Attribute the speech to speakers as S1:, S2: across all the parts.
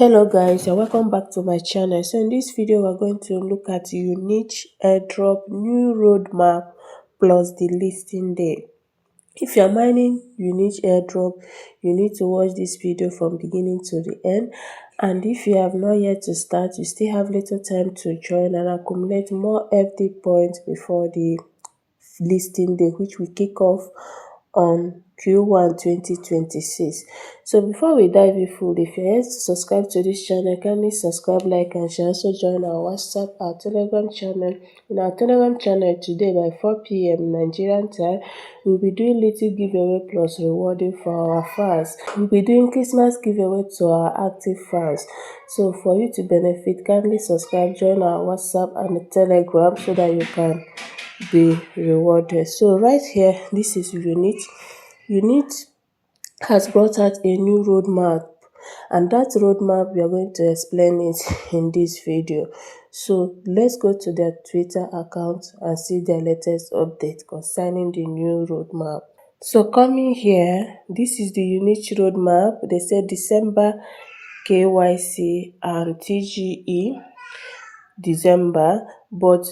S1: Hello guys, and welcome back to my channel. So in this video we're going to look at Unich Airdrop new roadmap plus the listing day. If you're mining Unich Airdrop, you need to watch this video from beginning to the end, and if you have not yet to start, you still have little time to join and accumulate more FD points before the listing day, which will kick off on Q1 2026. So before we dive in full, if you're yet to subscribe to this channel, kindly subscribe, like and share. Also join our WhatsApp, our Telegram channel. In our Telegram channel today by 4 p.m. Nigerian time, we'll be doing little giveaway plus rewarding for our fans. We'll be doing Christmas giveaway to our active fans. So for you to benefit, kindly subscribe, join our WhatsApp and the Telegram so that you can be rewarded. So right here, this is Unich. Unich has brought out a new roadmap, and that roadmap we are going to explain it in this video. So let's go to their Twitter account and see their latest update concerning the new roadmap. So coming here, this is the Unich roadmap. They said December KYC and TGE December, but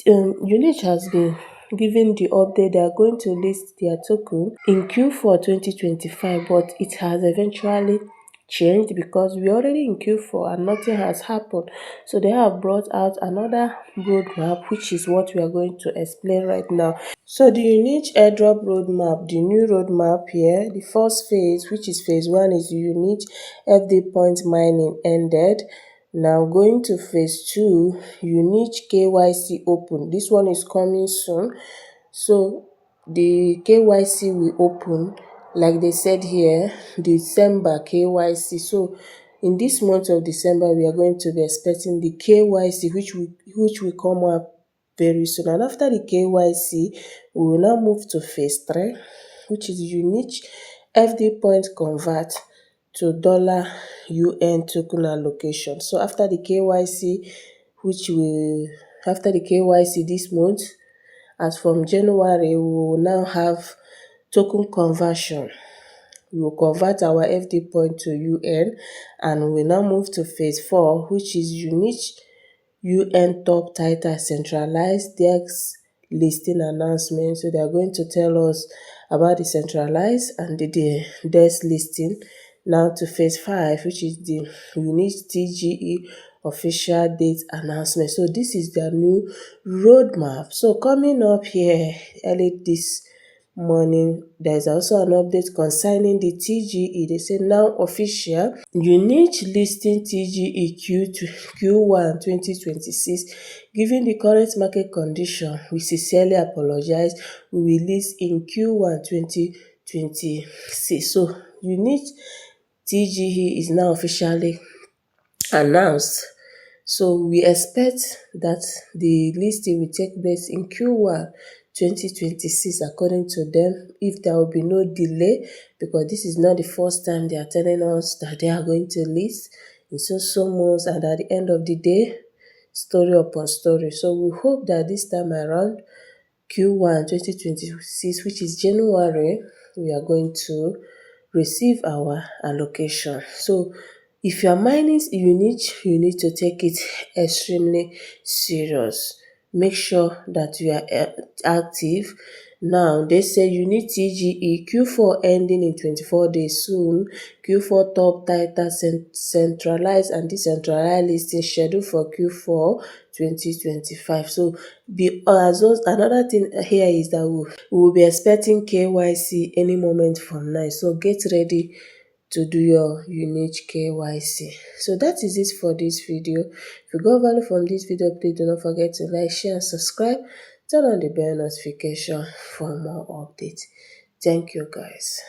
S1: Unich has been given the update they are going to list their token in Q4 2025, but it has eventually changed because we're already in Q4 and nothing has happened. So they have brought out another roadmap, which is what we are going to explain right now. So the Unich Airdrop roadmap, the new roadmap here, the first phase, which is phase 1, is Unich FD point mining ended. Now going to phase 2, Unich KYC open. This one is coming soon. So the KYC will open, like they said here, December KYC. So in this month of December, we are going to be expecting the KYC, which will come up very soon. And after the KYC, we will now move to phase 3, which is Unich FD point convert to $UN token allocation. So after the KYC, this month, as from January, we will now have token conversion. We will convert our FD point to UN, and we will now move to phase 4, which is Unich UN top title centralized DEX listing announcement. So they are going to tell us about the centralized and the DEX listing. Now to phase 5, which is the Unich TGE official date announcement. So this is their new roadmap. So coming up here early this morning, there's also an update concerning the TGE. They say now official Unich listing TGE Q1 2026. Given the current market condition, we sincerely apologize. We will list in Q1 2026. So Unich TGE is now officially announced. So we expect that the listing will take place in Q1 2026 according to them, if there will be no delay, because this is not the first time they are telling us that they are going to list in so months, and at the end of the day, story upon story. So we hope that this time around, Q1 2026, which is January, we are going to receive our allocation. So if you are mining Unich, you need to take it extremely serious. Make sure that you are active. Now they say Unich TGE Q4 ending in 24 days soon. Q4 top title centralized and decentralized listing scheduled for Q4 2025. So another thing here is that we will be expecting KYC any moment from now. So get ready to do your Unich KYC. So that is it for this video. If you got value from this video, please do not forget to like, share and subscribe. Turn on the bell notification for more updates. Thank you guys.